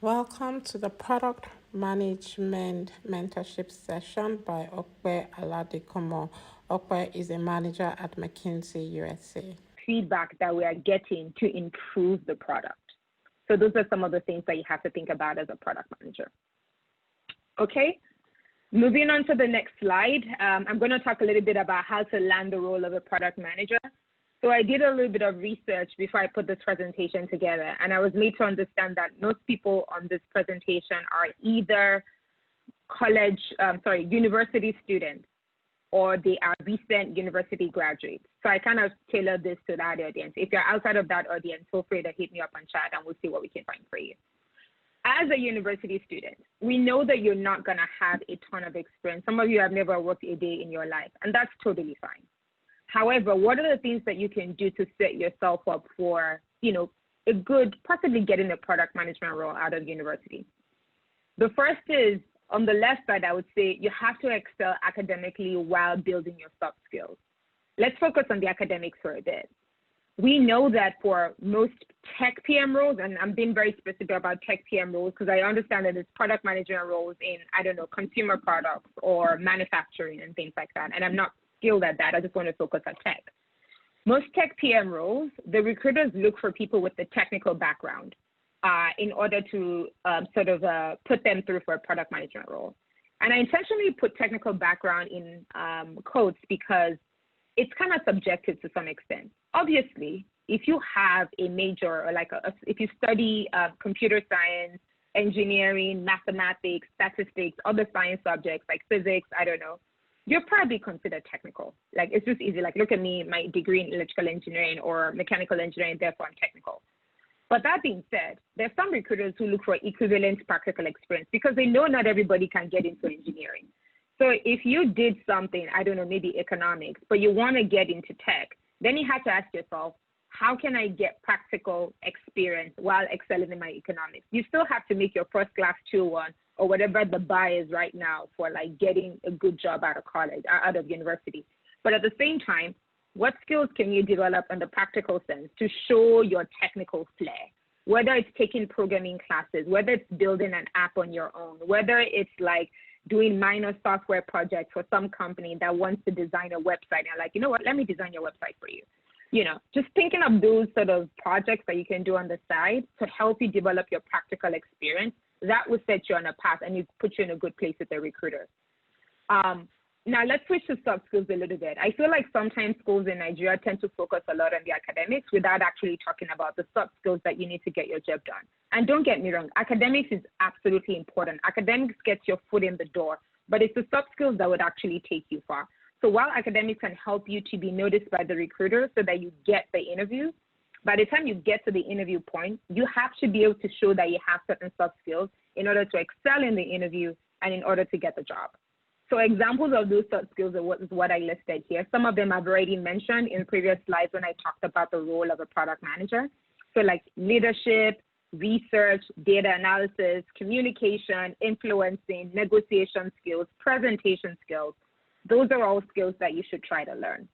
Welcome to the Product Management Mentorship session by Ope Aladekomo. Ope is a manager at McKinsey, USA. Feedback that we are getting to improve the product. So those are some of the things that you have to think about as a product manager. Okay, moving on to the next slide. I'm going to talk a little bit about how to land the role of a product manager. So I did a little bit of research before I put this presentation together, and I was made to understand that most people on this presentation are either university students, or they are recent university graduates. So I kind of tailored this to that audience. If you're outside of that audience, feel free to hit me up on chat and we'll see what we can find for you. As a university student, we know that you're not gonna have a ton of experience. Some of you have never worked a day in your life, and that's totally fine. However, what are the things that you can do to set yourself up for, a good, possibly getting a product management role out of university? The first is, on the left side, I would say you have to excel academically while building your soft skills. Let's focus on the academics for a bit. We know that for most tech PM roles, and I'm being very specific about tech PM roles because I understand that there's product management roles in, consumer products or manufacturing and things like that. And I'm not skilled at that. I just want to focus on tech. Most tech PM roles, the recruiters look for people with the technical background in order to put them through for a product management role. And I intentionally put technical background in quotes because it's kind of subjective to some extent. Obviously, if you have a major or if you study computer science, engineering, mathematics, statistics, other science subjects like physics, you're probably considered technical. It's just easy. Look at me, my degree in electrical engineering or mechanical engineering, therefore I'm technical. But that being said, there's some recruiters who look for equivalent practical experience because they know not everybody can get into engineering. So if you did something, maybe economics, but you want to get into tech, then you have to ask yourself, how can I get practical experience while excelling in my economics? You still have to make your first class 2-1 or whatever the bar is right now for getting a good job out of college, out of university. But at the same time, what skills can you develop in the practical sense to show your technical flair? Whether it's taking programming classes, whether it's building an app on your own, whether it's doing minor software projects for some company that wants to design a website and you know what, let me design your website for you. Just thinking of those sort of projects that you can do on the side to help you develop your practical experience, that will set you on a path and you put you in a good place with the recruiter. Now let's switch to soft skills a little bit. I feel like sometimes schools in Nigeria tend to focus a lot on the academics without actually talking about the soft skills that you need to get your job done. And don't get me wrong, academics is absolutely important. Academics gets your foot in the door, but it's the soft skills that would actually take you far. So while academics can help you to be noticed by the recruiter so that you get the interview, by the time you get to the interview point, you have to be able to show that you have certain soft skills in order to excel in the interview and in order to get the job. So examples of those soft skills are what I listed here. Some of them I've already mentioned in previous slides when I talked about the role of a product manager. So leadership, research, data analysis, communication, influencing, negotiation skills, presentation skills. Those are all skills that you should try to learn.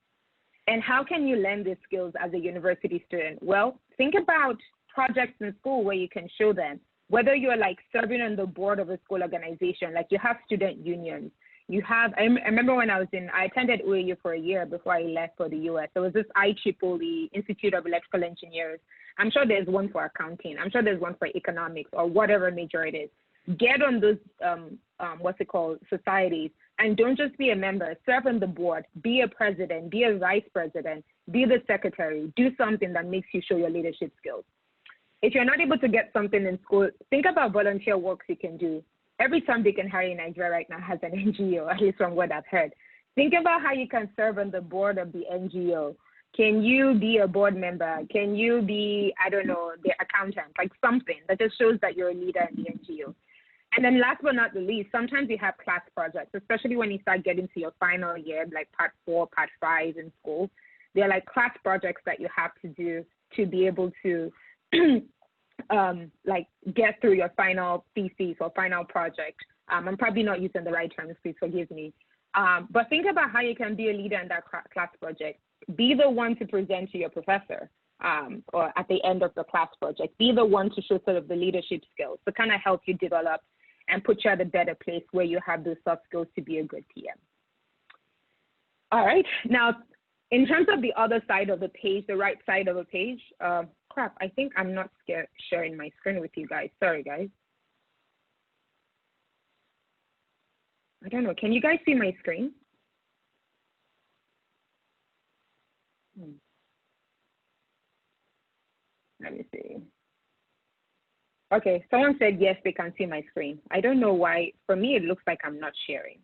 And how can you learn these skills as a university student? Well, think about projects in school where you can show them. Whether you're serving on the board of a school organization, you have student unions. I remember when I attended OAU for a year before I left for the US. There was this IEEE, Institute of Electrical Engineers. I'm sure there's one for accounting. I'm sure there's one for economics or whatever major it is. Get on those, societies. And don't just be a member, serve on the board, be a president, be a vice president, be the secretary, do something that makes you show your leadership skills. If you're not able to get something in school, think about volunteer works you can do. Every Tom, Dick, and Harry in Nigeria right now has an NGO, at least from what I've heard. Think about how you can serve on the board of the NGO. Can you be a board member? Can you be, the accountant, something that just shows that you're a leader in the NGO. And then last but not the least, sometimes you have class projects, especially when you start getting to your final year, part 4, part 5 in school. They're class projects that you have to do to be able to get through your final thesis or final project. I'm probably not using the right terms, please forgive me. But think about how you can be a leader in that class project. Be the one to present to your professor. or at the end of the class project. Be the one to show sort of the leadership skills to kind of help you develop and put you at a better place where you have those soft skills to be a good PM. All right, now, in terms of the other side of the page, the right side of the page, crap, I think I'm not sharing my screen with you guys. Sorry, guys. I don't know, can you guys see my screen? Let me see. Okay, someone said yes, they can see my screen. I don't know why. For me, it looks like I'm not sharing.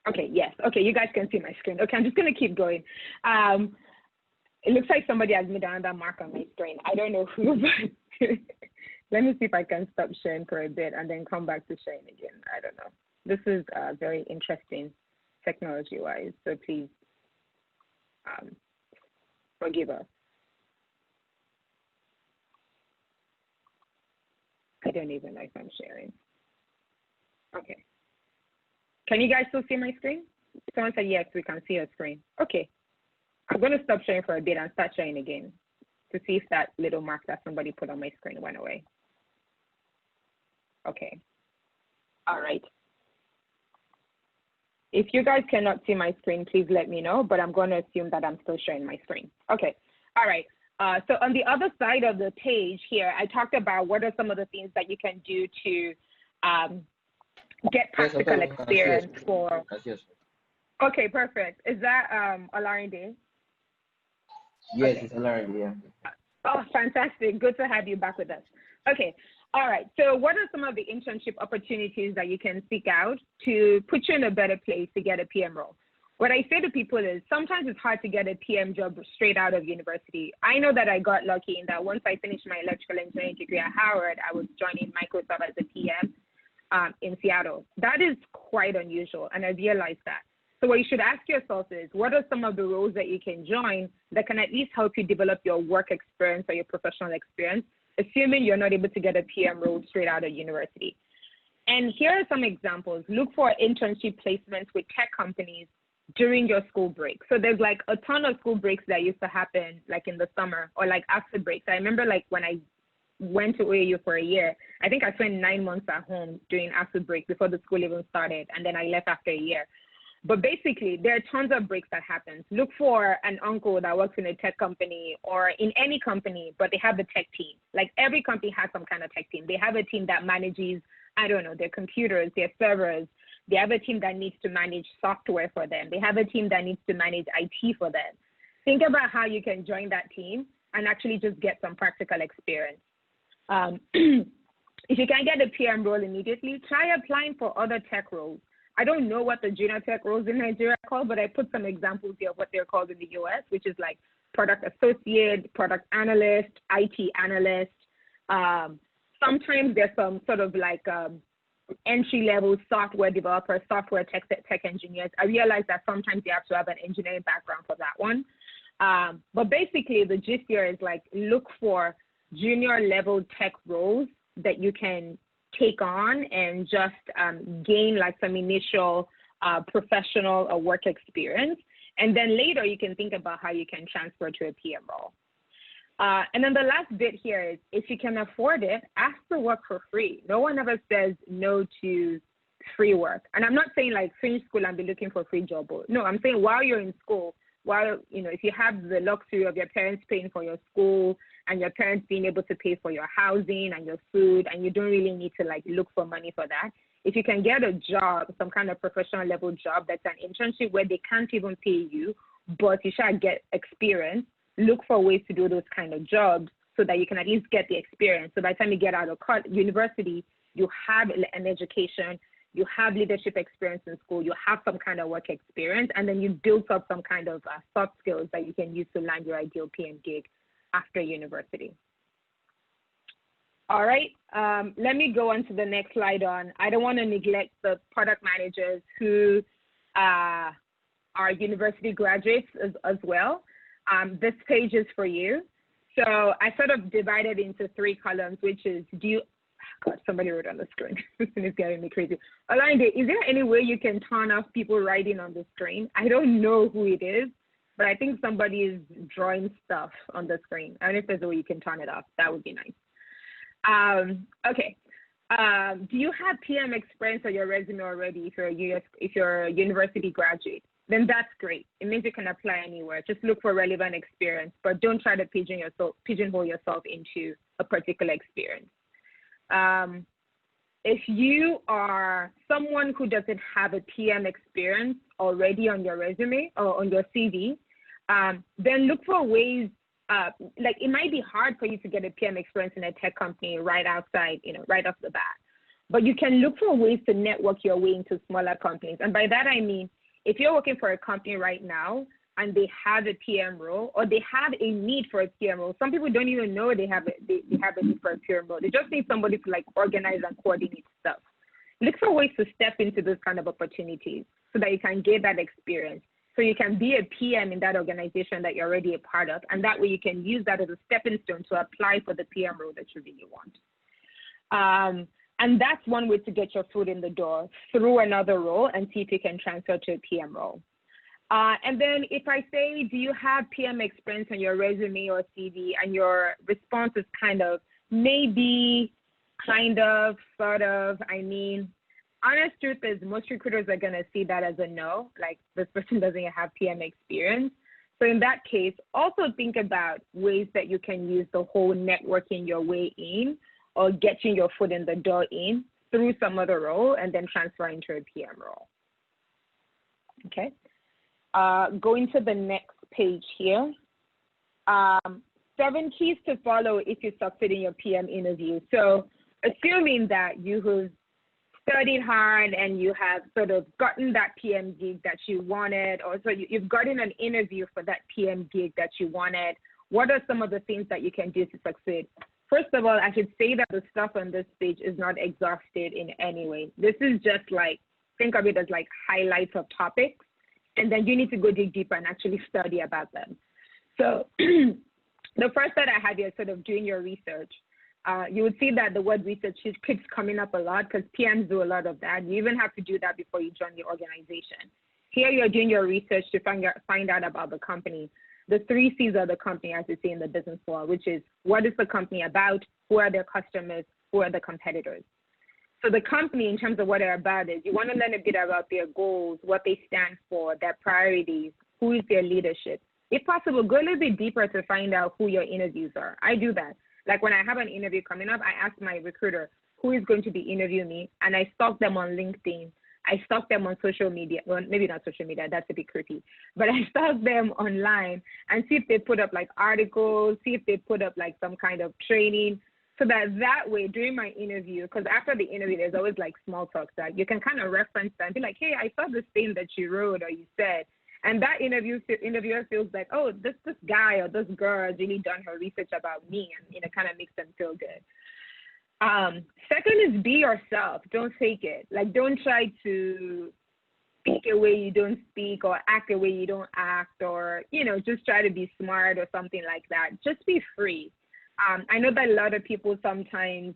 Okay, yes. Okay, you guys can see my screen. Okay, I'm just going to keep going. It looks like somebody has made another mark on my screen. I don't know who, but let me see if I can stop sharing for a bit and then come back to sharing again. I don't know. This is very interesting technology-wise, so please forgive us. I don't even know if I'm sharing. Okay. Can you guys still see my screen? Someone said yes, we can see your screen. Okay. I'm going to stop sharing for a bit and start sharing again to see if that little mark that somebody put on my screen went away. Okay. All right. If you guys cannot see my screen, please let me know, but I'm going to assume that I'm still sharing my screen. Okay. All right. So on the other side of the page here, I talked about what are some of the things that you can do to get practical experience for. Okay, perfect. Is that Alarinde? Yes, okay. It's Alarinde, yeah. Oh, fantastic. Good to have you back with us. Okay. All right. So what are some of the internship opportunities that you can seek out to put you in a better place to get a PM role? What I say to people is sometimes it's hard to get a PM job straight out of university. I know that I got lucky in that once I finished my electrical engineering degree at Howard, I was joining Microsoft as a PM in Seattle. That is quite unusual, and I realized that. So what you should ask yourself is, what are some of the roles that you can join that can at least help you develop your work experience or your professional experience, assuming you're not able to get a PM role straight out of university. And here are some examples. Look for internship placements with tech companies during your school break. So there's like a ton of school breaks that used to happen like in the summer or like after breaks. I remember like when I went to OAU for a year, I think I spent 9 months at home doing after break before the school even started. And then I left after a year. But basically, there are tons of breaks that happen. Look for an uncle that works in a tech company or in any company, but they have a tech team. Like every company has some kind of tech team. They have a team that manages, I don't know, their computers, their servers. They have a team that needs to manage software for them. They have a team that needs to manage IT for them. Think about how you can join that team and actually just get some practical experience. If you can get a PM role immediately, try applying for other tech roles. I don't know what the junior tech roles in Nigeria are called, but I put some examples here of what they're called in the US, which is like product associate, product analyst, IT analyst. Sometimes there's some sort of like entry-level software developers, software tech engineers. I realize that sometimes you have to have an engineering background for that one. But basically, the gist here is like look for junior level tech roles that you can take on and just gain like some initial professional or work experience. And then later you can think about how you can transfer to a PM role. And then the last bit here is if you can afford it, ask to work for free. No one ever says no to free work. And I'm not saying like finish school and be looking for a free job. No, I'm saying while you're in school, while, you know, if you have the luxury of your parents paying for your school and your parents being able to pay for your housing and your food, and you don't really need to like look for money for that. If you can get a job, some kind of professional level job that's an internship where they can't even pay you, but you should get experience, look for ways to do those kind of jobs so that you can at least get the experience. So by the time you get out of university, you have an education, you have leadership experience in school, you have some kind of work experience, and then you build up some kind of soft skills that you can use to land your ideal PM gig after university. All right, let me go on to the next slide on, I don't want to neglect the product managers who are university graduates as well. This page is for you. So I sort of divided into 3 columns, which is, God, somebody wrote on the screen. This thing is getting me crazy. Alinde, is there any way you can turn off people writing on the screen? I don't know who it is, but I think somebody is drawing stuff on the screen. I don't know if there's a way you can turn it off. That would be nice. Okay. Do you have PM experience on your resume already if you're a university graduate? Then that's great. It means you can apply anywhere. Just look for relevant experience, but don't try to pigeonhole yourself into a particular experience. If you are someone who doesn't have a PM experience already on your resume or on your CV, then look for ways, like it might be hard for you to get a PM experience in a tech company right outside, right off the bat, but you can look for ways to network your way into smaller companies. And by that, I mean, if you're working for a company right now and they have a PM role or they have a need for a PM role, some people don't even know they have a need for a PM role. They just need somebody to like organize and coordinate stuff. Look for ways to step into those kind of opportunities so that you can get that experience. So you can be a PM in that organization that you're already a part of, and that way you can use that as a stepping stone to apply for the PM role that you really want. And that's one way to get your foot in the door through another role and see if you can transfer to a PM role. And then if I say, do you have PM experience on your resume or CV, and your response is kind of, maybe, kind of, sort of, I mean, honest truth is most recruiters are going to see that as a no, like this person doesn't have PM experience. So in that case, also think about ways that you can use the whole networking your way in or getting your foot in the door in through some other role and then transfer into a PM role. Okay. Going to the next page here. 7 keys to follow if you succeed in your PM interview. So assuming that you have studied hard and you have sort of gotten that PM gig that you wanted, or so you've gotten an interview for that PM gig that you wanted, what are some of the things that you can do to succeed? First of all, I should say that the stuff on this page is not exhausted in any way. This is just like, think of it as like highlights of topics, and then you need to go dig deeper and actually study about them. So the first that I have here is sort of doing your research. You would see that the word research keeps coming up a lot because PMs do a lot of that. You even have to do that before you join the organization. Here you're doing your research to find out about the company. The 3 C's of the company, as we say in the business world, which is what is the company about, who are their customers, who are the competitors. So the company, in terms of what they're about, is you want to learn a bit about their goals, what they stand for, their priorities, who is their leadership. If possible, go a little bit deeper to find out who your interviews are. I do that. Like when I have an interview coming up, I ask my recruiter who is going to be interviewing me, and I stalk them on LinkedIn. I stalk them on social media. Well, maybe not social media, that's a bit creepy, but I stalk them online and see if they put up like articles, see if they put up like some kind of training, so that way during my interview, because after the interview, there's always like small talk that you can kind of reference that and be like, hey, I saw this thing that you wrote or you said. And that interviewer feels like, oh, this guy or this girl has really done her research about me, and kind of makes them feel good. Second is be yourself. Don't fake it. Like, don't try to speak a way you don't speak or act a way you don't act, or just try to be smart or something like that. Just be free. I know that a lot of people sometimes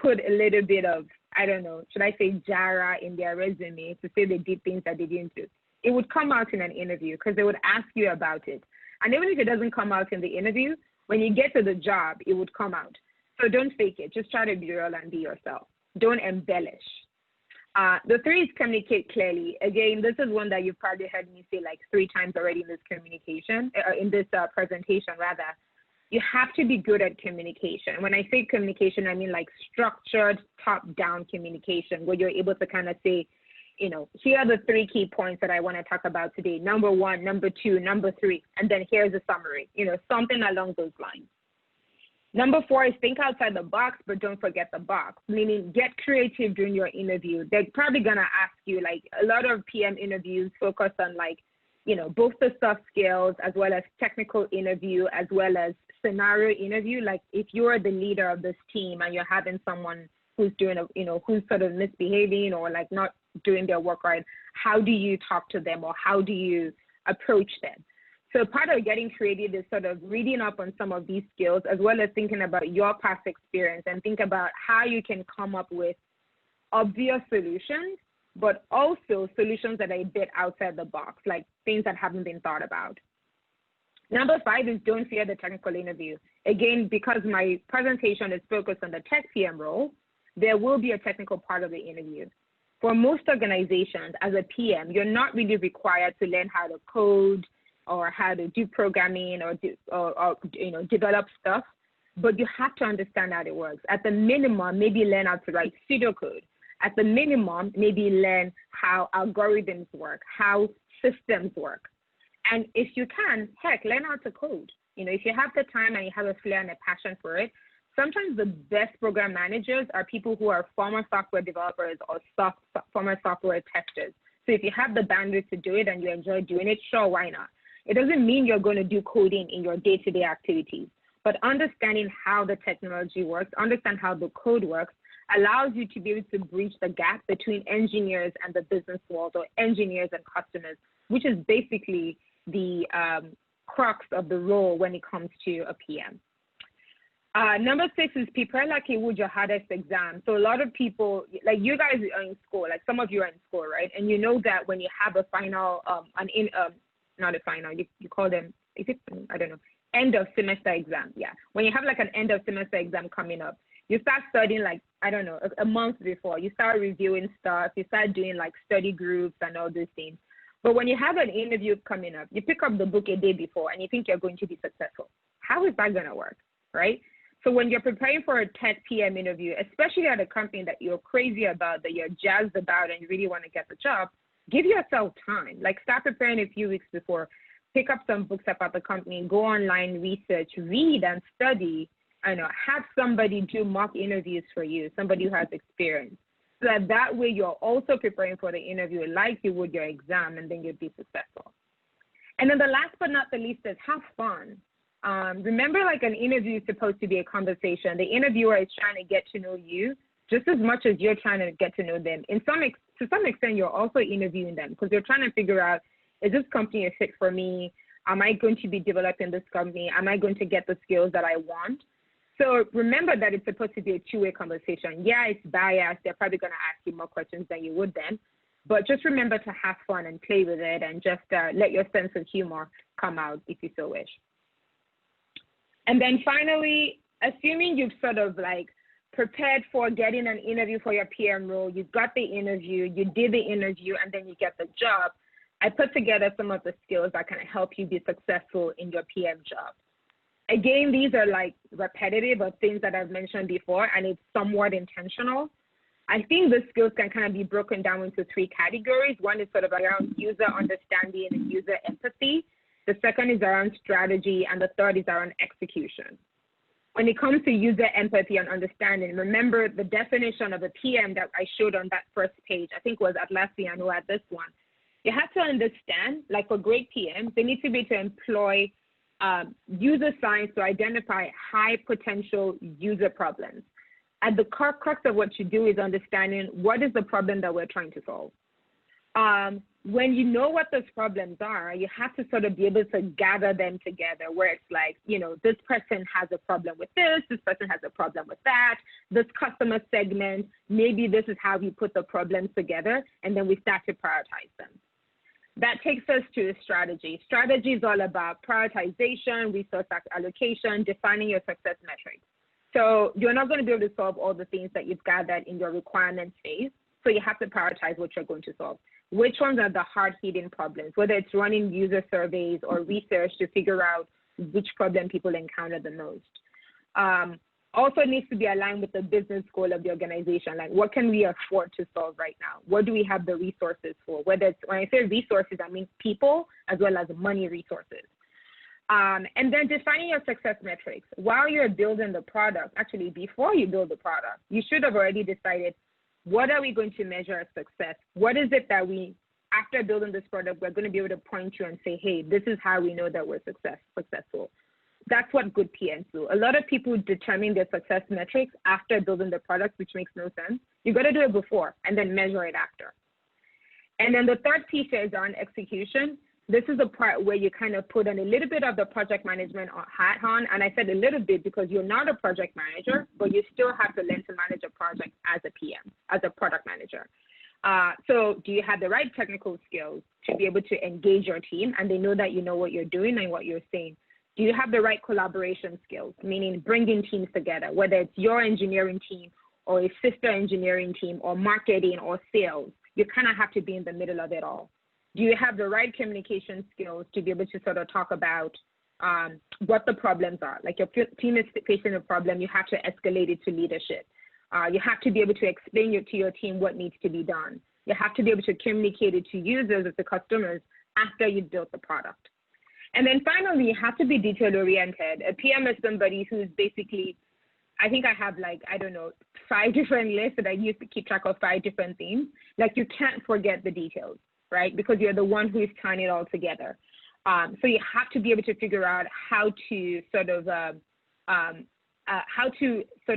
put a little bit of, I don't know, should I say jara in their resume to say they did things that they didn't do. It would come out in an interview because they would ask you about it. And even if it doesn't come out in the interview, when you get to the job, it would come out. So don't fake it. Just try to be real and be yourself. Don't embellish. The 3 is communicate clearly. Again, this is one that you've probably heard me say like 3 times already in this presentation rather. You have to be good at communication. When I say communication, I mean like structured top-down communication, where you're able to kind of say, here are the 3 key points that I want to talk about today. Number 1, number 2, number 3, and then here's a summary, something along those lines. Number 4 is think outside the box, but don't forget the box, meaning get creative during your interview. They're probably going to ask you, like a lot of PM interviews focus on like, both the soft skills as well as technical interview, as well as scenario interview. Like if you're the leader of this team and you're having someone who's doing, who's sort of misbehaving or like not doing their work right, how do you talk to them or how do you approach them? So part of getting creative is sort of reading up on some of these skills, as well as thinking about your past experience and think about how you can come up with obvious solutions, but also solutions that are a bit outside the box, like things that haven't been thought about. Number 5 is don't fear the technical interview. Again, because my presentation is focused on the tech PM role, there will be a technical part of the interview. For most organizations, as a PM, you're not really required to learn how to code or how to do programming or develop stuff, but you have to understand how it works. At the minimum, maybe learn how to write pseudocode. At the minimum, maybe learn how algorithms work, how systems work. And if you can, heck, learn how to code. If you have the time and you have a flair and a passion for it, sometimes the best program managers are people who are former software developers or former software testers. So if you have the bandwidth to do it and you enjoy doing it, sure, why not? It doesn't mean you're going to do coding in your day-to-day activities, but understanding how the technology works, understand how the code works, allows you to be able to bridge the gap between engineers and the business world, or engineers and customers, which is basically the crux of the role when it comes to a PM. Number 6 is prepare like it would your hardest exam. So a lot of people, like you guys are in school, like some of you are in school, right? And you know that when you have a final, not a final, you call them, is it, I don't know, end of semester exam. Yeah. When you have like an end of semester exam coming up, you start studying like, I don't know, a month before. You start reviewing stuff. You start doing like study groups and all these things. But when you have an interview coming up, you pick up the book a day before and you think you're going to be successful. How is that going to work, right? So when you're preparing for a 10 PM interview, especially at a company that you're crazy about, that you're jazzed about and you really want to get the job, give yourself time. Like start preparing a few weeks before. Pick up some books about the company, go online, research, read and study. Have somebody do mock interviews for you, somebody who has experience. So that way you're also preparing for the interview like you would your exam, and then you'll be successful. And then the last but not the least is have fun. Remember, like an interview is supposed to be a conversation. The interviewer is trying to get to know you just as much as you're trying to get to know them. To some extent, you're also interviewing them because you're trying to figure out, is this company a fit for me? Am I going to be developing this company? Am I going to get the skills that I want? So remember that it's supposed to be a two-way conversation. Yeah, it's biased. They're probably going to ask you more questions than you would then. But just remember to have fun and play with it and just let your sense of humor come out if you so wish. And then finally, assuming you've sort of like prepared for getting an interview for your PM role, you got the interview, you did the interview, and then you get the job, I put together some of the skills that can help you be successful in your PM job. Again, these are like repetitive of things that I've mentioned before, and it's somewhat intentional. I think the skills can kind of be broken down into 3 categories. One is sort of around user understanding and user empathy. The second is around strategy, and the third is around execution. When it comes to user empathy and understanding, remember the definition of a PM that I showed on that first page, I think was Atlassian who had this one. You have to understand, like for great PMs, they need to be able to employ user science to identify high potential user problems. At the crux of what you do is understanding what is the problem that we're trying to solve. When you know what those problems are, you have to sort of be able to gather them together where it's like, this person has a problem with this person has a problem with that, this customer segment, maybe this is how we put the problems together, and then we start to prioritize them. That takes us to strategy. Strategy is all about prioritization, resource allocation, defining your success metrics. So you're not going to be able to solve all the things that you've gathered in your requirements phase. So you have to prioritize what you're going to solve. Which ones are the hard-hitting problems, whether it's running user surveys or research to figure out which problem people encounter the most. Also needs to be aligned with the business goal of the organization. Like, what can we afford to solve right now? What do we have the resources for? Whether it's, when I say resources, I mean people as well as money resources. And then defining your success metrics. While you're building the product, actually before you build the product, you should have already decided, what are we going to measure as success? What is it that we, after building this product, we're going to be able to point to and say, hey, this is how we know that we're successful. That's what good PMs do. A lot of people determine their success metrics after building the product, which makes no sense. You got to do it before and then measure it after. And then the third piece is on execution. This is the part where you kind of put on a little bit of the project management hat on. And I said a little bit because you're not a project manager, but you still have to learn to manage a project as a PM, as a product manager. So do you have the right technical skills to be able to engage your team and they know that you know what you're doing and what you're saying? Do you have the right collaboration skills, meaning bringing teams together, whether it's your engineering team or a sister engineering team or marketing or sales? You kind of have to be in the middle of it all. Do you have the right communication skills to be able to sort of talk about what the problems are? Like your team is facing a problem, you have to escalate it to leadership. You have to be able to explain to your team what needs to be done. You have to be able to communicate it to users or to customers after you've built the product. And then finally, you have to be detail oriented. A PM is somebody who's basically, I think I have like, I don't know, 5 different lists that I use to keep track of 5 different things. Like you can't forget the details, right? Because you're the one who is tying it all together. So you have to be able to figure out how to sort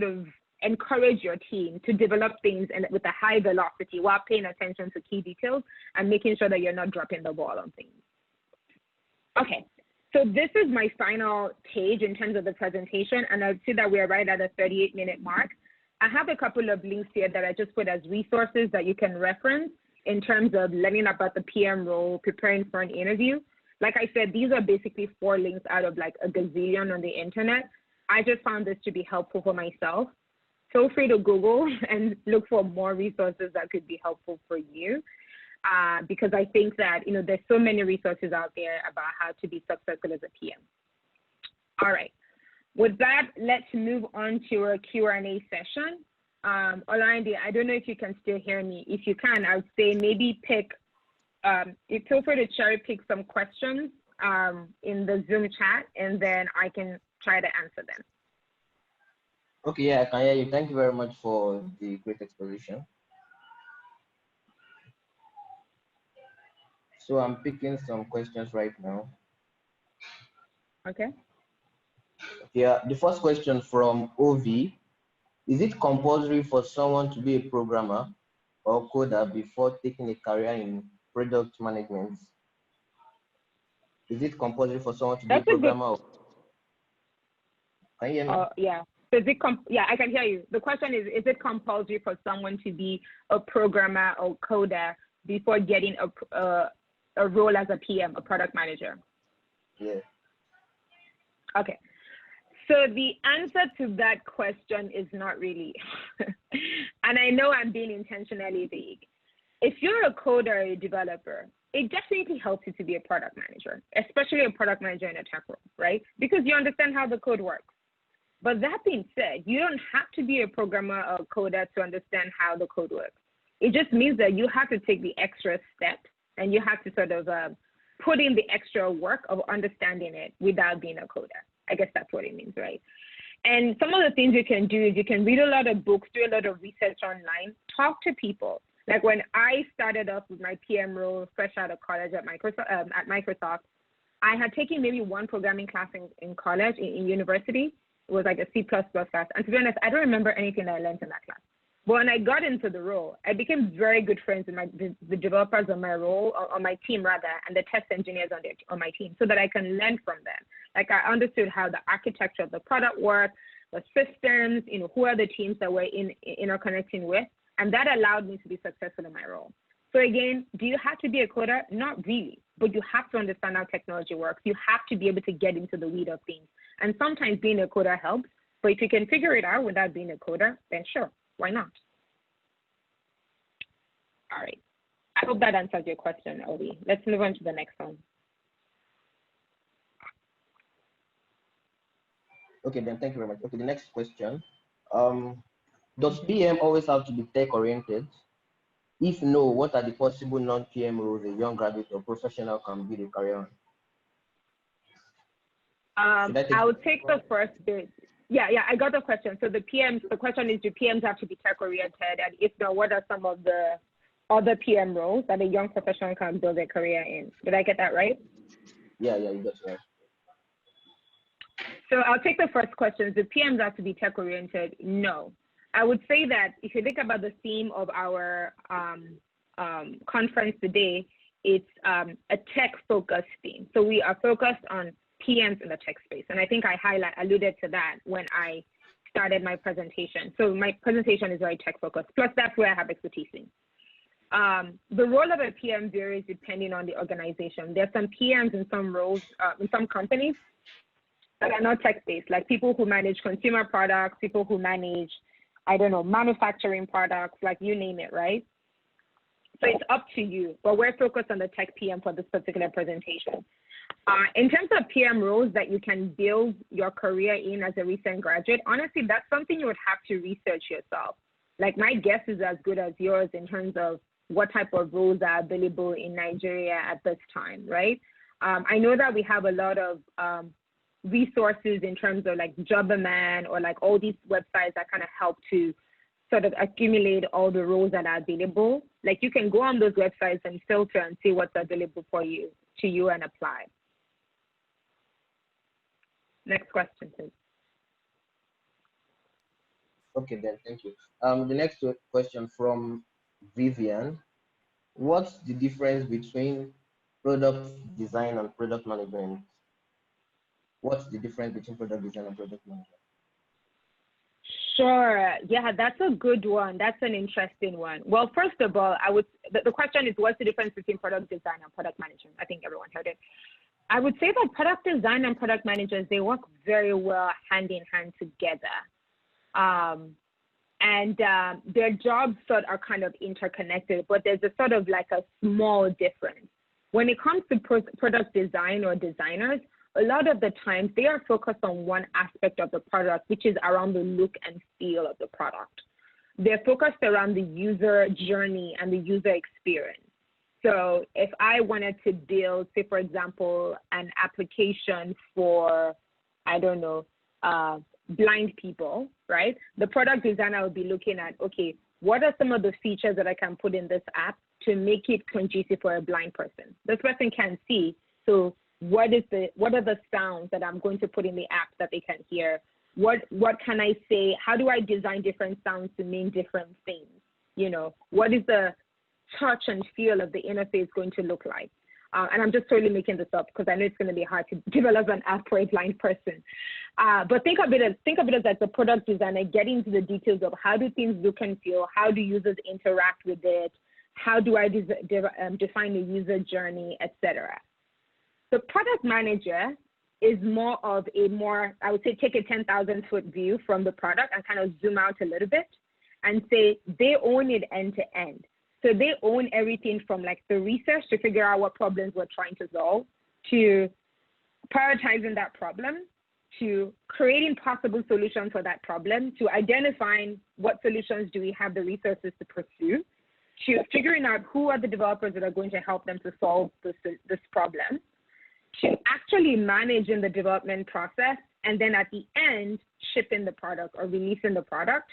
of encourage your team to develop things and with a high velocity while paying attention to key details and making sure that you're not dropping the ball on things. Okay, so this is my final page in terms of the presentation, and I see that we're right at a 38-minute mark. I have a couple of links here that I just put as resources that you can reference in terms of learning about the PM role, preparing for an interview. Like I said, these are basically 4 links out of like a gazillion on the internet. I just found this to be helpful for myself. Feel free to Google and look for more resources that could be helpful for you. Because I think that, you know, there's so many resources out there about how to be successful as a PM. All right, with that, let's move on to our Q&A session. Olande, I don't know if you can still hear me. If you can, I would say maybe pick, feel free to cherry pick some questions in the Zoom chat, and then I can try to answer them. Okay, yeah, I can hear you. Thank you very much for the great exposition. So I'm picking some questions right now. Okay. Yeah, the first question from OV. Is it compulsory for someone to be a programmer or coder before taking a career in product management? Is it compulsory for someone to be a programmer? Can you hear me? Yeah. So is it yeah, I can hear you. The question is it compulsory for someone to be a programmer or coder before getting a role as a PM, a product manager? Yeah. Okay. So the answer to that question is not really. And I know I'm being intentionally vague. If you're a coder or a developer, it definitely helps you to be a product manager, especially a product manager in a tech role, right? Because you understand how the code works. But that being said, you don't have to be a programmer or coder to understand how the code works. It just means that you have to take the extra step and you have to sort of put in the extra work of understanding it without being a coder. I guess that's what it means, right? And some of the things you can do is you can read a lot of books, do a lot of research online, talk to people. Like when I started off with my PM role, fresh out of college at Microsoft, I had taken maybe 1 programming class in college, in university. It was like a C++ class. And to be honest, I don't remember anything that I learned in that class. But when I got into the role, I became very good friends with the developers on my role, on my team rather, and the test engineers on my team, so that I can learn from them. Like I understood how the architecture of the product worked, the systems, you know, who are the teams that we're interconnecting with, and that allowed me to be successful in my role. So again, do you have to be a coder? Not really, but you have to understand how technology works. You have to be able to get into the weed of things. And sometimes being a coder helps, but if you can figure it out without being a coder, then sure, why not? All right, I hope that answers your question, Obi. Let's move on to the next one. Okay, then thank you very much. Okay, the next question. Does PM always have to be tech-oriented? If no, what are the possible non-PM roles a young graduate or professional can build a career on? I would take the first bit. Yeah, I got the question. So the question is, do PMs have to be tech-oriented? And if not, what are some of the other PM roles that a young professional can build their career in? Did I get that right? Yeah, you got it right. So I'll take the first question. Do PMs have to be tech-oriented? No. I would say that if you think about the theme of our conference today, it's a tech-focused theme. So we are focused on PMs in the tech space. And I think I alluded to that when I started my presentation. So my presentation is very tech-focused, plus that's where I have expertise in. The role of a PM varies depending on the organization. There's some PMs in some roles, in some companies that are not tech-based, like people who manage consumer products, people who manage, I don't know, manufacturing products, like you name it, right? So it's up to you, but we're focused on the tech PM for this particular presentation. In terms of PM roles that you can build your career in as a recent graduate, honestly, that's something you would have to research yourself. Like my guess is as good as yours in terms of what type of roles are available in Nigeria at this time, right? I know that we have a lot of resources in terms of like Jobberman or like all these websites that kind of help to sort of accumulate all the roles that are available. Like you can go on those websites and filter and see what's available for you, to you, and apply. Next question, please. Okay, then, thank you. The next question from Vivian. What's the difference between product design and product management? What's the difference between product design and product management? Sure. Yeah, that's a good one. That's an interesting one. Well, first of all, the question is, what's the difference between product design and product management? I think everyone heard it. I would say that product design and product managers, they work very well hand in hand together. Their jobs sort are kind of interconnected, but there's a sort of like a small difference. When it comes to product design or designers, a lot of the times they are focused on one aspect of the product, which is around the look and feel of the product. They're focused around the user journey and the user experience. So if I wanted to build, say, for example, an application for, I don't know, blind people, right? The product designer will be looking at, okay, what are some of the features that I can put in this app to make it conducive for a blind person? This person can see, so what are the sounds that I'm going to put in the app that they can hear? What can I say? How do I design different sounds to mean different things? You know, what is the touch and feel of the interface going to look like? And I'm just totally making this up because I know it's going to be hard to develop an app for a blind person. But think of it as like the product designer getting into the details of how do things look and feel, how do users interact with it, how do I define the user journey, etc. The product manager is more of I would say, take a 10,000-foot view from the product and kind of zoom out a little bit and say they own it end to end. So they own everything from like the research to figure out what problems we're trying to solve, to prioritizing that problem, to creating possible solutions for that problem, to identifying what solutions do we have the resources to pursue, to figuring out who are the developers that are going to help them to solve this problem, to actually managing the development process, and then at the end, shipping the product or releasing the product.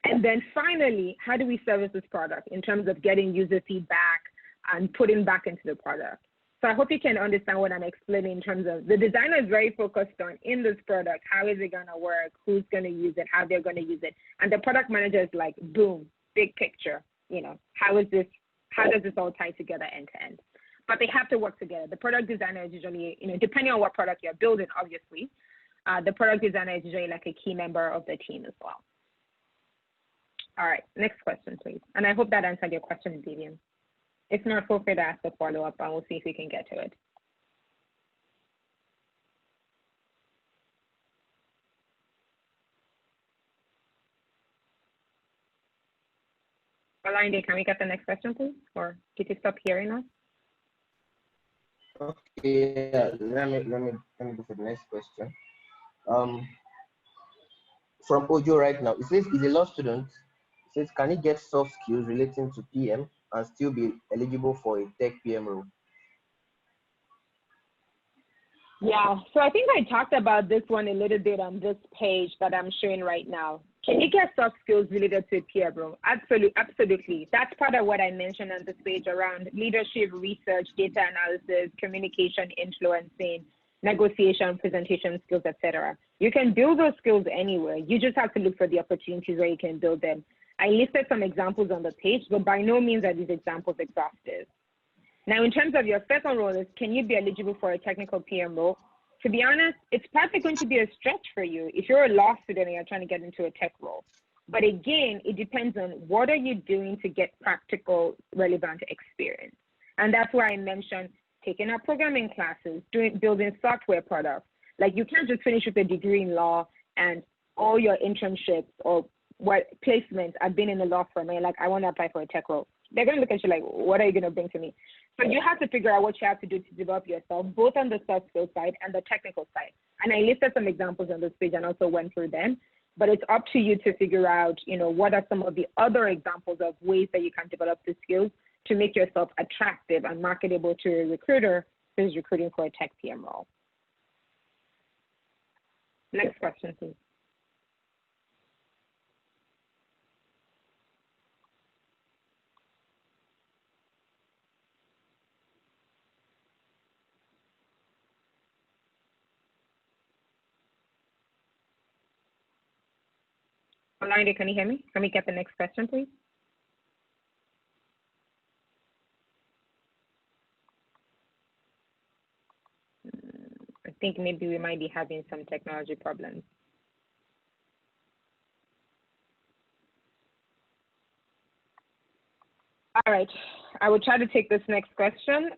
And then finally, how do we service this product in terms of getting user feedback and putting back into the product? So I hope you can understand what I'm explaining in terms of the designer is very focused on in this product, how is it gonna work, who's gonna use it, how they're gonna use it. And the product manager is like, boom, big picture, you know, how does this all tie together end to end? But they have to work together. The product designer is usually, you know, depending on what product you're building, obviously, the product designer is usually like a key member of the team as well. All right, next question, please. And I hope that answered your question, Vivian. If not, feel free to ask a follow-up and we'll see if we can get to it. Alinde, can we get the next question, please? Or did you stop hearing us? Okay, yeah, let me go for the next question. From Ojo right now, it says he's a law student. It says, can he get soft skills relating to PM and still be eligible for a tech PM role? Yeah, so I think I talked about this one a little bit on this page that I'm showing right now. Can you get soft skills related to a PM role? Absolutely. That's part of what I mentioned on this page around leadership, research, data analysis, communication, influencing, negotiation, presentation skills, etc. You can build those skills anywhere. You just have to look for the opportunities where you can build them. I listed some examples on the page, but by no means are these examples exhaustive. Now, in terms of your second role is, can you be eligible for a technical PM role? To be honest, it's probably going to be a stretch for you if you're a law student and you're trying to get into a tech role. But again, it depends on what are you doing to get practical, relevant experience. And that's why I mentioned taking up programming classes, building software products. Like you can't just finish with a degree in law and all your internships or what placements have been in the law firm and you're like, I want to apply for a tech role. They're going to look at you like, what are you going to bring to me? So you have to figure out what you have to do to develop yourself, both on the soft skill side and the technical side. And I listed some examples on this page and also went through them. But it's up to you to figure out, what are some of the other examples of ways that you can develop the skills to make yourself attractive and marketable to a recruiter who's recruiting for a tech PM role. Next question, please. Olanda, can you hear me? Can we get the next question, please? I think maybe we might be having some technology problems. All right, I will try to take this next question.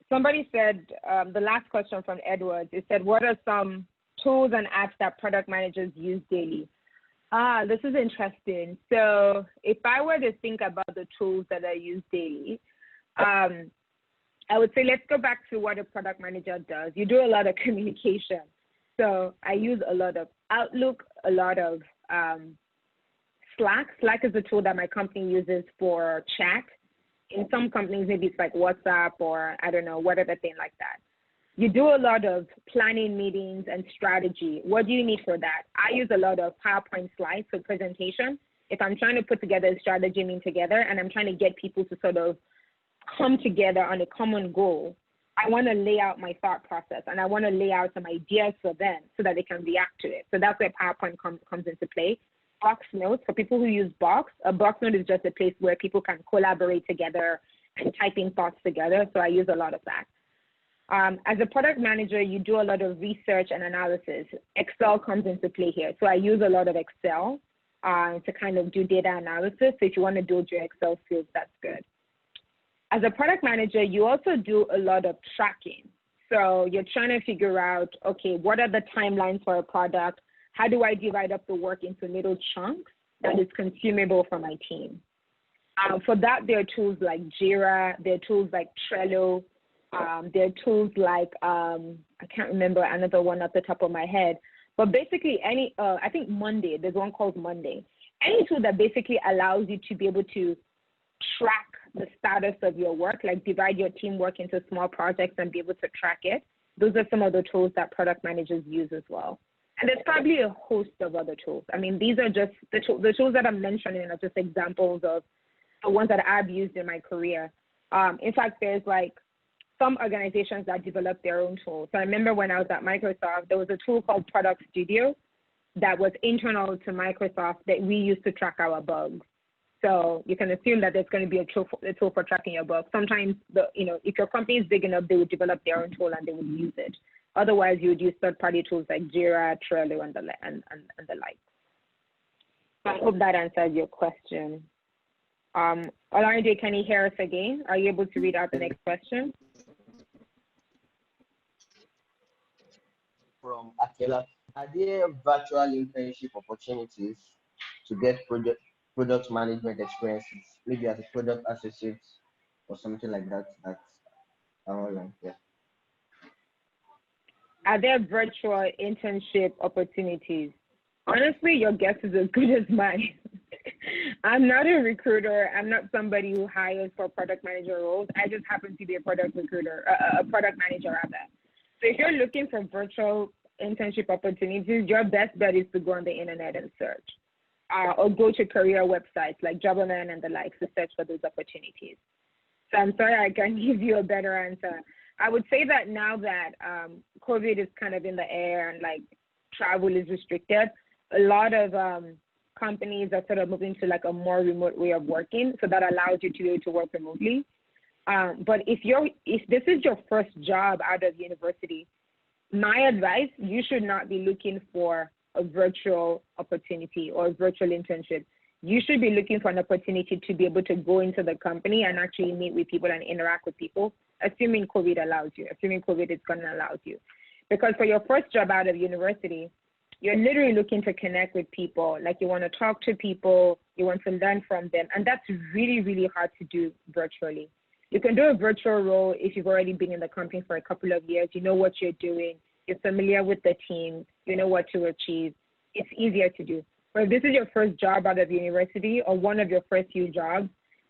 Somebody said, the last question from Edward, it said, what are some tools and apps that product managers use daily? This is interesting. So if I were to think about the tools that I use daily, I would say let's go back to what a product manager does. You do a lot of communication. So I use a lot of Outlook, a lot of Slack. Slack is a tool that my company uses for chat. In some companies, maybe it's like WhatsApp or I don't know, whatever thing like that. You do a lot of planning meetings and strategy. What do you need for that? I use a lot of PowerPoint slides for presentation. If I'm trying to put together a strategy meeting together and I'm trying to get people to sort of come together on a common goal, I want to lay out my thought process and I want to lay out some ideas for them so that they can react to it. So that's where PowerPoint comes into play. Box notes, for people who use Box, a Box note is just a place where people can collaborate together and typing thoughts together. So I use a lot of that. As a product manager, you do a lot of research and analysis. Excel comes into play here. So I use a lot of Excel to kind of do data analysis. So if you want to build your Excel skills, that's good. As a product manager, you also do a lot of tracking. So you're trying to figure out, okay, what are the timelines for a product? How do I divide up the work into little chunks that is consumable for my team? For that, there are tools like Jira, there are tools like Trello, there are tools like, I can't remember another one off the top of my head, but basically any, I think Monday, there's one called Monday. Any tool that basically allows you to be able to track the status of your work, like divide your teamwork into small projects and be able to track it. Those are some of the tools that product managers use as well. And there's probably a host of other tools. I mean, these are just, the tools that I'm mentioning are just examples of the ones that I've used in my career. In fact, there's like some organizations that develop their own tools. So I remember when I was at Microsoft, there was a tool called Product Studio that was internal to Microsoft that we used to track our bugs. So you can assume that there's going to be a tool for tracking your bugs. Sometimes, if your company is big enough, they would develop their own tool and they would use it. Otherwise, you would use third-party tools like Jira, Trello, and the like. So I hope that answers your question. Olanda, can you hear us again? Are you able to read out the next question? From Akela, are there virtual internship opportunities to get product management experiences, maybe as a product associate or something like that? That's online, yeah. Are there virtual internship opportunities? Honestly, your guess is as good as mine. I'm not a recruiter. I'm not somebody who hires for product manager roles. I just happen to be a product recruiter, a product manager rather. So if you're looking for virtual internship opportunities, your best bet is to go on the internet and search, or go to career websites like Jobberman and the likes to search for those opportunities. So I'm sorry I can't give you a better answer. I would say that now that COVID is kind of in the air and like travel is restricted, a lot of companies are sort of moving to like a more remote way of working. So that allows you to be able to work remotely. But if this is your first job out of university, my advice, you should not be looking for a virtual opportunity or a virtual internship, you should be looking for an opportunity to be able to go into the company and actually meet with people and interact with people, assuming COVID allows you, assuming COVID is going to allow you. Because for your first job out of university, you're literally looking to connect with people. Like, you want to talk to people, you want to learn from them. And that's really, really hard to do virtually. You can do a virtual role if you've already been in the company for a couple of years, you know what you're doing, you're familiar with the team, you know what to achieve. It's easier to do. But if this is your first job out of university or one of your first few jobs,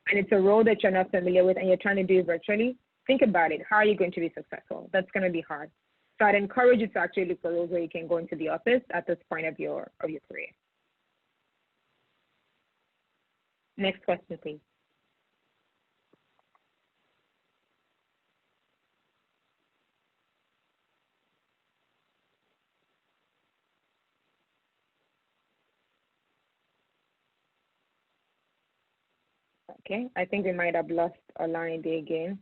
and it's a role that you're not familiar with and you're trying to do it virtually, think about it. How are you going to be successful? That's going to be hard. So I'd encourage you to actually look for roles where you can go into the office at this point of your career. Next question, please. Okay, I think we might have lost Olande again.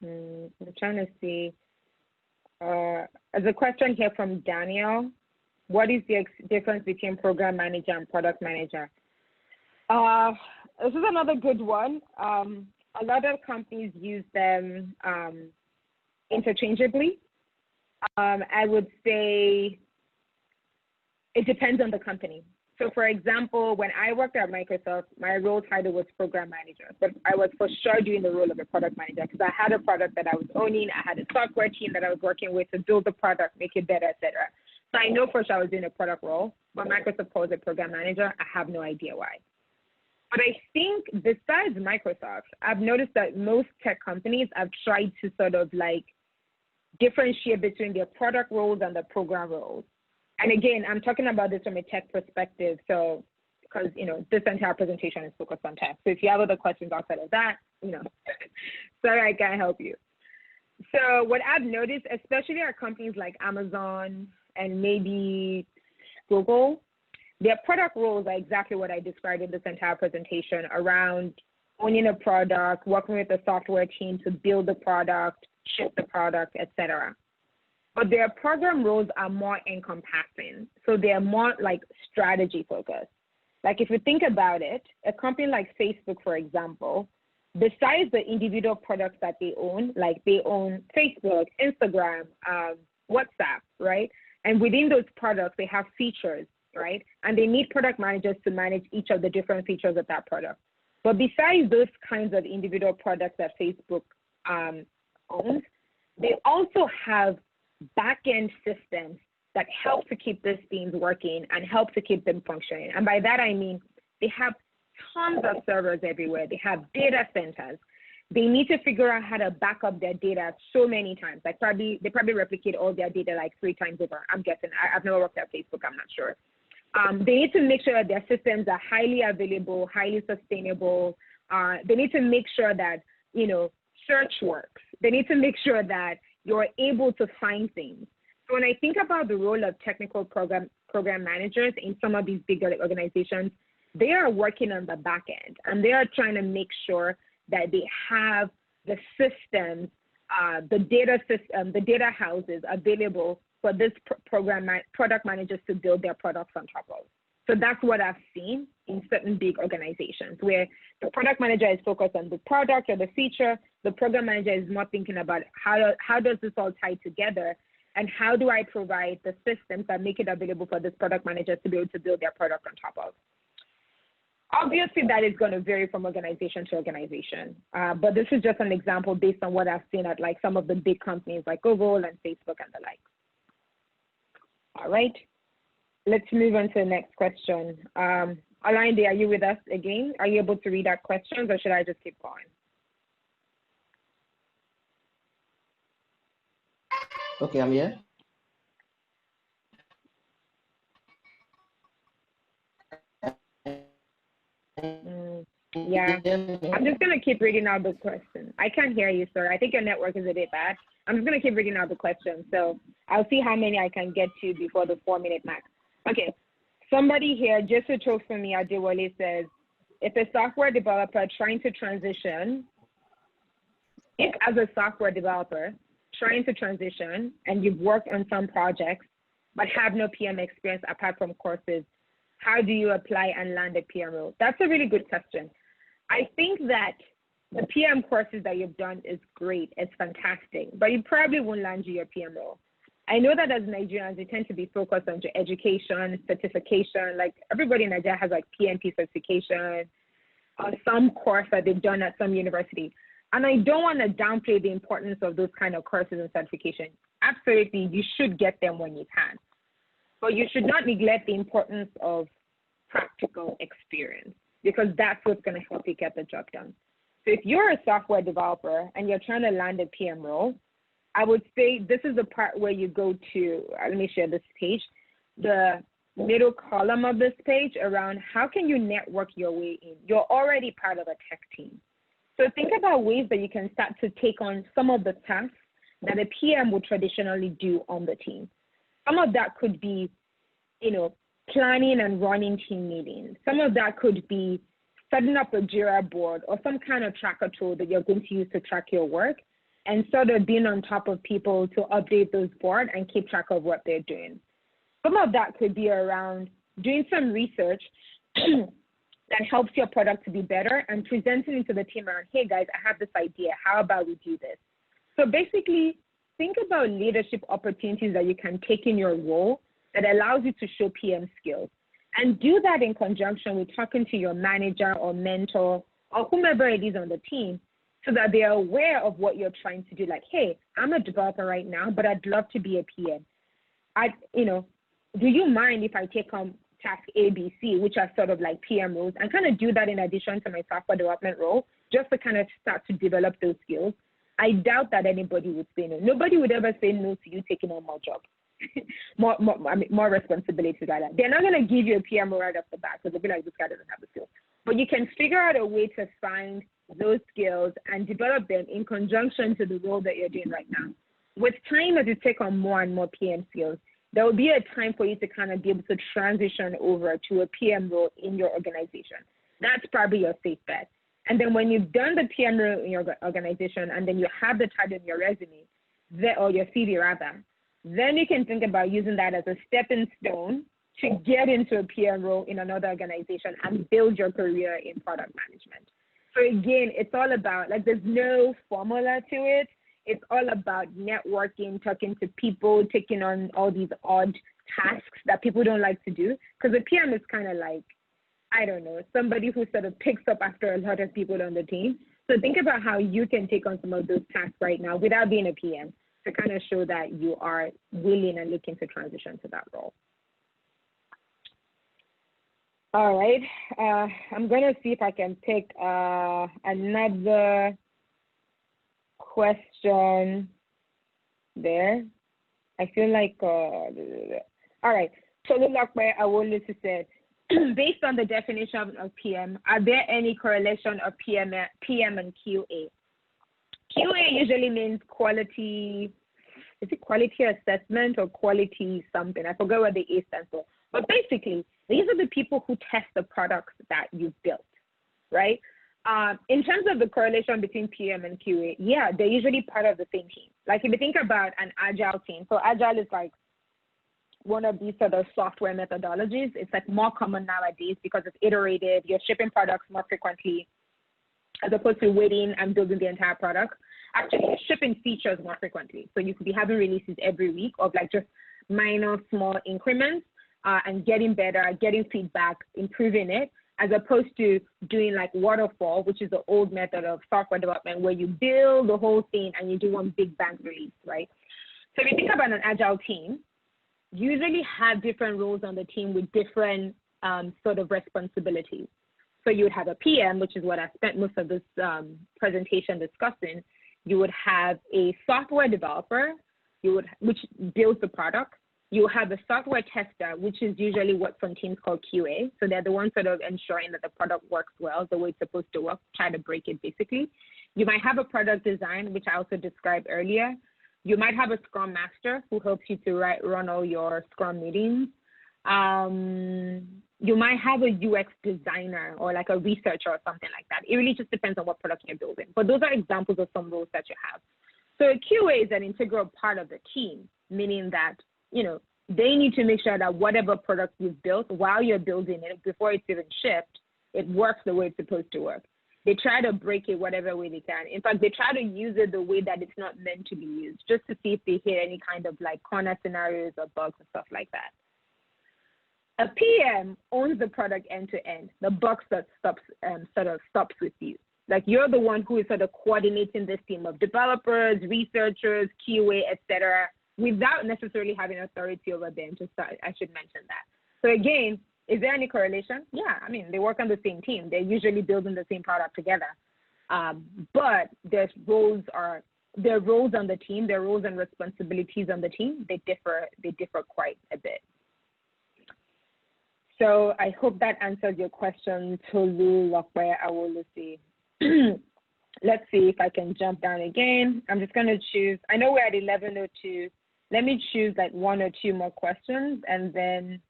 I'm trying to see. There's a question here from Daniel. What is the difference between program manager and product manager? This is another good one. A lot of companies use them interchangeably. I would say it depends on the company. So for example, when I worked at Microsoft, my role title was program manager, but I was for sure doing the role of a product manager because I had a product that I was owning. I had a software team that I was working with to build the product, make it better, etc. So I know for sure I was doing a product role, but Microsoft calls it program manager. I have no idea why. But I think besides Microsoft, I've noticed that most tech companies have tried to sort of like differentiate between their product roles and the program roles. And again, I'm talking about this from a tech perspective, so because this entire presentation is focused on tech. So if you have other questions outside of that, sorry I can't help you. So what I've noticed, especially at companies like Amazon and maybe Google, their product roles are exactly what I described in this entire presentation around owning a product, working with the software team to build the product, ship the product, etc. But their program roles are more encompassing. So they're more like strategy focused. Like if you think about it, a company like Facebook, for example, besides the individual products that they own, like they own Facebook, Instagram, WhatsApp, right? And within those products, they have features, right? And they need product managers to manage each of the different features of that product. But besides those kinds of individual products that Facebook owns, they also have back-end systems that help to keep these things working and help to keep them functioning. And by that, I mean, they have tons of servers everywhere. They have data centers. They need to figure out how to back up their data so many times. Like they probably replicate all their data like 3 times over. I'm guessing. I've never worked at Facebook. I'm not sure. They need to make sure that their systems are highly available, highly sustainable. They need to make sure that, search works. They need to make sure that you're able to find things. So when I think about the role of technical program managers in some of these bigger organizations, they are working on the back end and they are trying to make sure that they have the systems, the data houses available for this product managers to build their products on top of. So that's what I've seen in certain big organizations where the product manager is focused on the product or the feature. The program manager is more thinking about how does this all tie together and how do I provide the systems that make it available for this product manager to be able to build their product on top of. Obviously, that is going to vary from organization to organization, but this is just an example based on what I've seen at like some of the big companies like Google and Facebook and the like. All right, let's move on to the next question. Olande, are you with us again? Are you able to read our questions or should I just keep going? Okay, I'm here. Yeah, I'm just going to keep reading out the question. I can't hear you, sir. I think your network is a bit bad. I'm just going to keep reading out the question. So I'll see how many I can get to before the 4-minute max. Okay, somebody here, just a joke for me, Adewale says, if a software developer trying to transition if as a software developer trying to transition and you've worked on some projects but have no PM experience apart from courses, how do you apply and land a PM role? That's a really good question. I think that the PM courses that you've done is great, it's fantastic, but it probably won't land you your PM role. I know that as Nigerians, we tend to be focused on your education, certification, like everybody in Nigeria has like PMP certification or some course that they've done at some university. And I don't want to downplay the importance of those kind of courses and certification. Absolutely, you should get them when you can. But you should not neglect the importance of practical experience, because that's what's going to help you get the job done. So if you're a software developer and you're trying to land a PM role, I would say this is the part where you go to, let me share this page, the middle column of this page around how can you network your way in. You're already part of a tech team. So think about ways that you can start to take on some of the tasks that a PM would traditionally do on the team. Some of that could be, planning and running team meetings. Some of that could be setting up a Jira board or some kind of tracker tool that you're going to use to track your work, and sort of being on top of people to update those boards and keep track of what they're doing. Some of that could be around doing some research that helps your product to be better and presenting it to the team around, hey guys, I have this idea, how about we do this? So basically, think about leadership opportunities that you can take in your role that allows you to show PM skills. And do that in conjunction with talking to your manager or mentor or whomever it is on the team, so that they are aware of what you're trying to do. Like, hey, I'm a developer right now, but I'd love to be a PM. Do you mind if I take on task A, B, C, which are sort of like PM roles, and kind of do that in addition to my software development role, just to kind of start to develop those skills? I doubt that anybody would say no. Nobody would ever say no to you taking on more jobs, more responsibilities like that. They're not going to give you a PM role right off the bat because they'll be like, this guy doesn't have the skills. But you can figure out a way to find those skills and develop them in conjunction to the role that you're doing right now. With time, as you take on more and more PM skills, there will be a time for you to kind of be able to transition over to a PM role in your organization. That's probably your safe bet. And then when you've done the PM role in your organization and then you have the title in your resume, or your CV rather, then you can think about using that as a stepping stone to get into a PM role in another organization and build your career in product management. So again, it's all about, like, there's no formula to it. It's all about networking, talking to people, taking on all these odd tasks that people don't like to do. Because a PM is kind of like, I don't know, somebody who sort of picks up after a lot of people on the team. So think about how you can take on some of those tasks right now without being a PM, to kind of show that you are willing and looking to transition to that role. All right, I'm gonna see if I can pick another question there. I feel like, all right, so Lulakwe Awolusi said, based on the definition of PM, are there any correlation of PM and QA? QA usually means quality, is it quality assessment or quality something? I forgot what the A stands for. But basically, these are the people who test the products that you've built, right? In terms of the correlation between PM and QA, yeah, they're usually part of the same team. Like if you think about an agile team, so agile is like one of these sort of software methodologies. It's like more common nowadays because it's iterative. You're shipping products more frequently as opposed to waiting and building the entire product. Actually, you're shipping features more frequently. So you could be having releases every week of like just minor, small increments and getting better, getting feedback, improving it, as opposed to doing like waterfall, which is the old method of software development where you build the whole thing and you do one big bang release, right? So if you think about an agile team, you usually have different roles on the team with different sort of responsibilities. So you would have a PM, which is what I spent most of this presentation discussing. You would have a software developer, which builds the product. You have a software tester, which is usually what some teams call QA. So they're the ones sort of ensuring that the product works well, the way it's supposed to work, try to break it basically. You might have a product design, which I also described earlier. You might have a Scrum Master who helps you to run all your Scrum meetings. you might have a UX designer or like a researcher or something like that. It really just depends on what product you're building. But those are examples of some roles that you have. So a QA is an integral part of the team, meaning that, you know, they need to make sure that whatever product you've built while you're building it, before it's even shipped, it works the way it's supposed to work. They try to break it whatever way they can. In fact, they try to use it the way that it's not meant to be used, just to see if they hit any kind of like corner scenarios or bugs and stuff like that. A PM owns the product end to end. The box that stops with you. Like you're the one who is sort of coordinating this team of developers, researchers, QA, etc., without necessarily having authority over them. I should mention that. So again, is there any correlation? Yeah, I mean, they work on the same team. They're usually building the same product together. But their roles on the team, their roles and responsibilities on the team, they differ quite a bit. So I hope that answers your question, Tolu, Lokwe, Awolusi. Let's see if I can jump down again. I'm just going to choose, I know we're at 11:02. Let me choose like one or two more questions, and then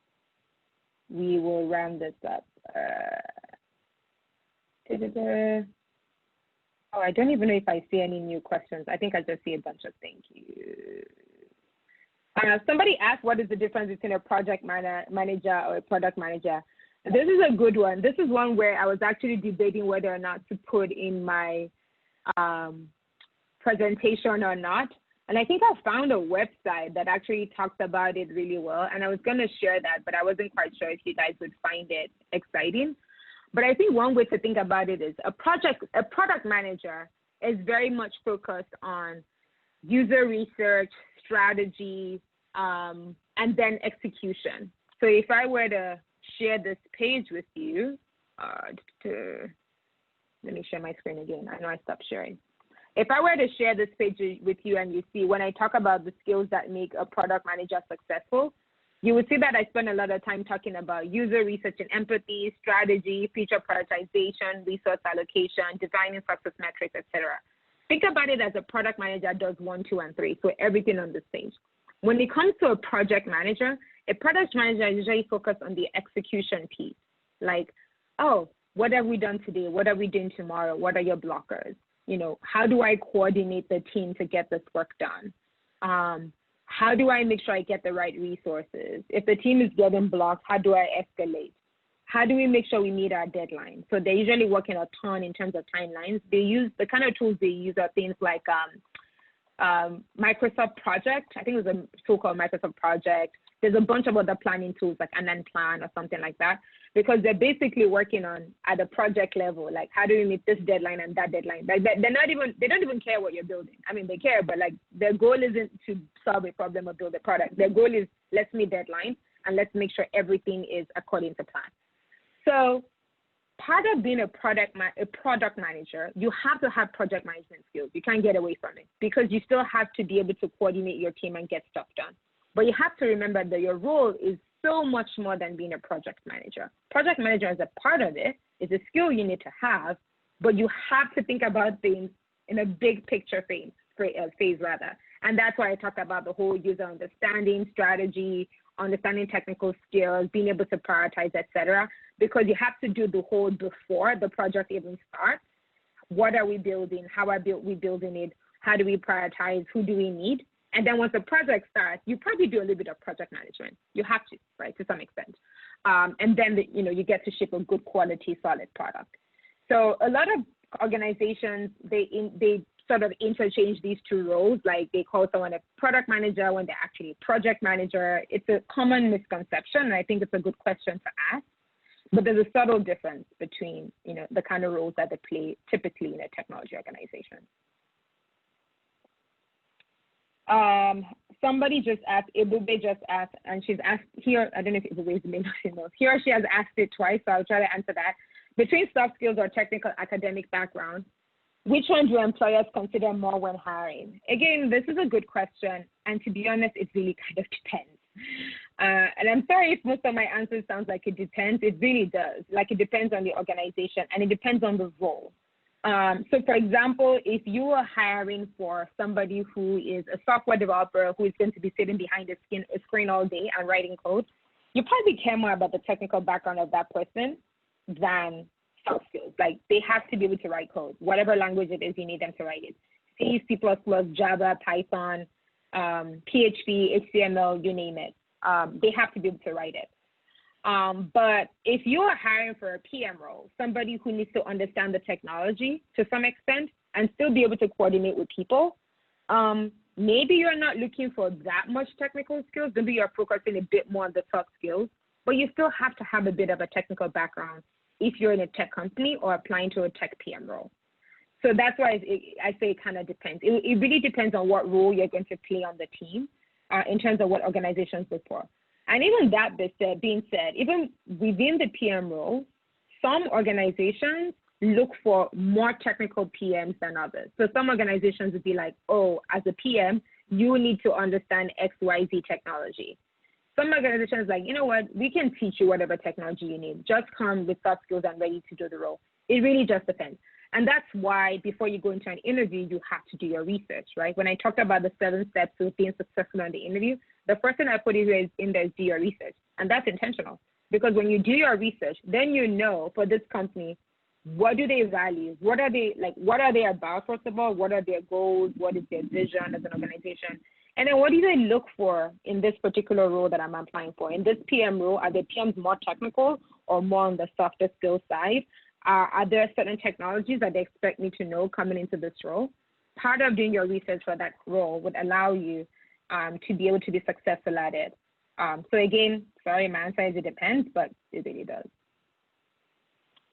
we will round this up. Oh, I don't even know if I see any new questions. I think I just see a bunch of thank you. Somebody asked, what is the difference between a project manager or a product manager? This is a good one. This is one where I was actually debating whether or not to put in my presentation or not. And I think I found a website that actually talks about it really well. And I was going to share that, but I wasn't quite sure if you guys would find it exciting. But I think one way to think about it is a product manager is very much focused on user research, strategy, and then execution. So if I were to share this page with you, let me share my screen again. I know I stopped sharing. If I were to share this page with you and you see when I talk about the skills that make a product manager successful, you would see that I spend a lot of time talking about user research and empathy, strategy, feature prioritization, resource allocation, defining success metrics, etc. Think about it as a product manager does 1, 2, and 3, so everything on this page. When it comes to a project manager usually focuses on the execution piece. Like, oh, what have we done today? What are we doing tomorrow? What are your blockers? You know, how do I coordinate the team to get this work done? How do I make sure I get the right resources? If the team is getting blocked, how do I escalate? How do we make sure we meet our deadline? So they're usually working a ton in terms of timelines. They use, the kind of tools they use are things like Microsoft Project. I think it was a tool called Microsoft Project. There's a bunch of other planning tools like Anand Plan or something like that, because they're basically working on at a project level, like how do we meet this deadline and that deadline? Like they don't even care what you're building. I mean, they care, but like their goal isn't to solve a problem or build a product. Their goal is let's meet deadline and let's make sure everything is according to plan. So part of being a product manager, you have to have project management skills. You can't get away from it because you still have to be able to coordinate your team and get stuff done. But you have to remember that your role is so much more than being a project manager. Project manager is a part of it. It's a skill you need to have, but you have to think about things in a big picture phase. And that's why I talked about the whole user understanding, strategy, understanding technical skills, being able to prioritize, etc. Because you have to do the whole before the project even starts. What are we building? How are we building it? How do we prioritize? Who do we need? And then once the project starts, you probably do a little bit of project management. You have to, right, to some extent. And then, you get to ship a good quality, solid product. So a lot of organizations, they sort of interchange these two roles. Like they call someone a product manager when they're actually a project manager. It's a common misconception, and I think it's a good question to ask. But there's a subtle difference between, the kind of roles that they play typically in a technology organization. Somebody just asked, Ebube just asked, and she's asked here, I don't know if Ebube is name, here she has asked it twice, so I'll try to answer that. Between soft skills or technical academic background, which one do employers consider more when hiring? Again, this is a good question, and to be honest, it really kind of depends. And I'm sorry if most of my answers sounds like it depends. It really does. Like it depends on the organization, and it depends on the role. So for example, if you are hiring for somebody who is a software developer who is going to be sitting behind a screen all day and writing code, you probably care more about the technical background of that person than soft skills. Like they have to be able to write code, whatever language it is you need them to write it. C, C++, Java, Python, PHP, HTML, you name it. They have to be able to write it. But if you are hiring for a PM role, somebody who needs to understand the technology to some extent and still be able to coordinate with people, maybe you're not looking for that much technical skills. Maybe you're focusing a bit more on the soft skills, but you still have to have a bit of a technical background if you're in a tech company or applying to a tech PM role. So that's why I say it kind of depends. It really depends on what role you're going to play on the team in terms of what organizations look for. And even that being said, even within the PM role, some organizations look for more technical PMs than others. So some organizations would be like, oh, as a PM, you need to understand XYZ technology. Some organizations like, you know what, we can teach you whatever technology you need. Just come with soft skills and ready to do the role. It really just depends. And that's why before you go into an interview, you have to do your research, right? When I talked about the 7 steps of being successful in the interview, the first thing I put in there is do your research. And that's intentional. Because when you do your research, then you know for this company, what do they value? What are they about, first of all? What are their goals? What is their vision as an organization? And then what do they look for in this particular role that I'm applying for? In this PM role, are the PMs more technical or more on the softer skill side? Are there certain technologies that they expect me to know coming into this role? Part of doing your research for that role would allow you to be able to be successful at it. So again, sorry, my answer is it depends, but it really does.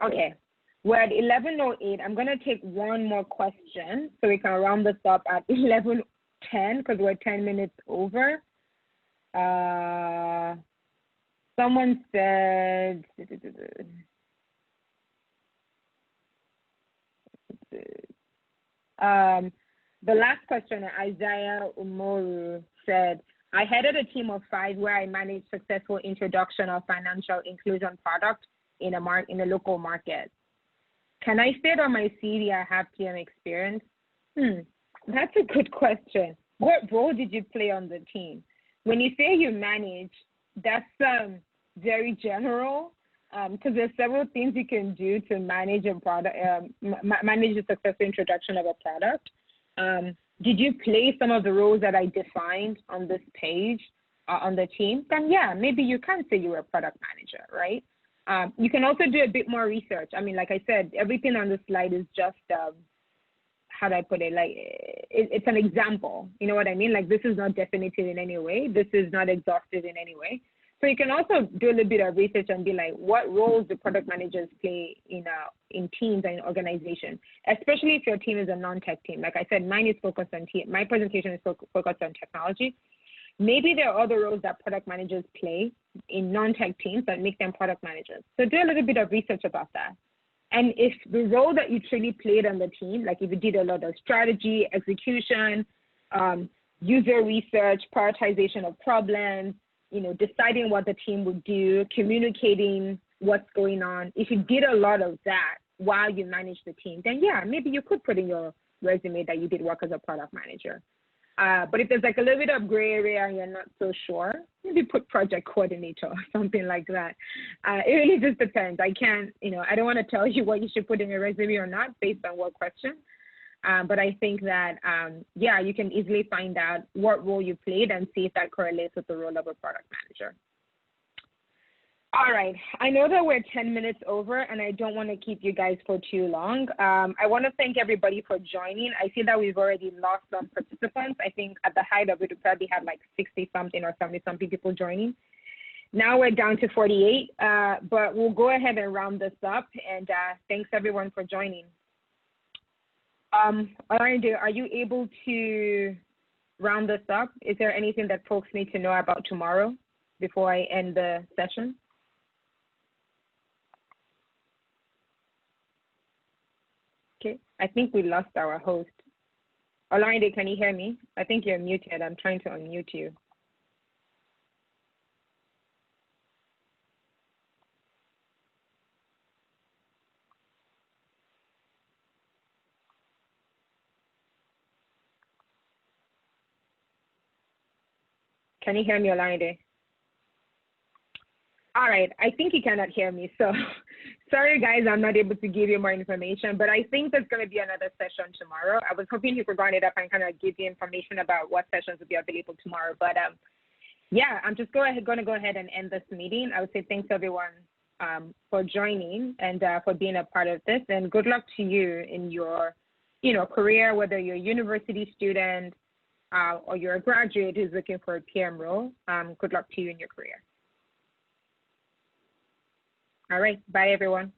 Okay, we're at 11:08. I'm gonna take one more question so we can round this up at 11:10 because we're 10 minutes over. Someone said, the last question, Isaiah Umoru said, I headed a team of 5 where I managed successful introduction of financial inclusion product in a local market. Can I state on my CV I have PM experience? That's a good question. What role did you play on the team? When you say you manage, that's very general. Because there's several things you can do to manage a product, manage the successful introduction of a product. Did you play some of the roles that I defined on this page on the team? Then yeah, maybe you can say you were a product manager, right? You can also do a bit more research. I mean, like I said, everything on the slide is just, how do I put it? Like, it's an example. You know what I mean? Like, this is not definitive in any way. This is not exhaustive in any way. So you can also do a little bit of research and be like, what roles do product managers play in teams and in organizations, especially if your team is a non-tech team. Like I said, mine is focused on my presentation is focused on technology. Maybe there are other roles that product managers play in non-tech teams that make them product managers. So do a little bit of research about that. And if the role that you truly played on the team, like if you did a lot of strategy, execution, user research, prioritization of problems, deciding what the team would do, communicating what's going on. If you did a lot of that while you manage the team, then yeah, maybe you could put in your resume that you did work as a product manager. But if there's like a little bit of gray area and you're not so sure, maybe put project coordinator or something like that. It really just depends. I can't, I don't want to tell you what you should put in your resume or not based on what question. But I think that, yeah, you can easily find out what role you played and see if that correlates with the role of a product manager. All right, I know that we're 10 minutes over and I don't want to keep you guys for too long. I want to thank everybody for joining. I see that we've already lost some participants. I think at the height of it, we probably had like 60 something or 70 something people joining. Now we're down to 48, but we'll go ahead and round this up, and thanks everyone for joining. Alanda, are you able to round this up? Is there anything that folks need to know about tomorrow before I end the session? Okay, I think we lost our host. Alanda, can you hear me? I think you're muted. I'm trying to unmute you. Can you hear me, Alanda? All right, I think you cannot hear me. So sorry, guys, I'm not able to give you more information, but I think there's going to be another session tomorrow. I was hoping you could run it up and kind of give you information about what sessions will be available tomorrow. But yeah, I'm just going to go ahead and end this meeting. I would say thanks everyone for joining and for being a part of this, and good luck to you in your career, whether you're a university student or you're a graduate who's looking for a PM role. Good luck to you in your career. All right, bye everyone.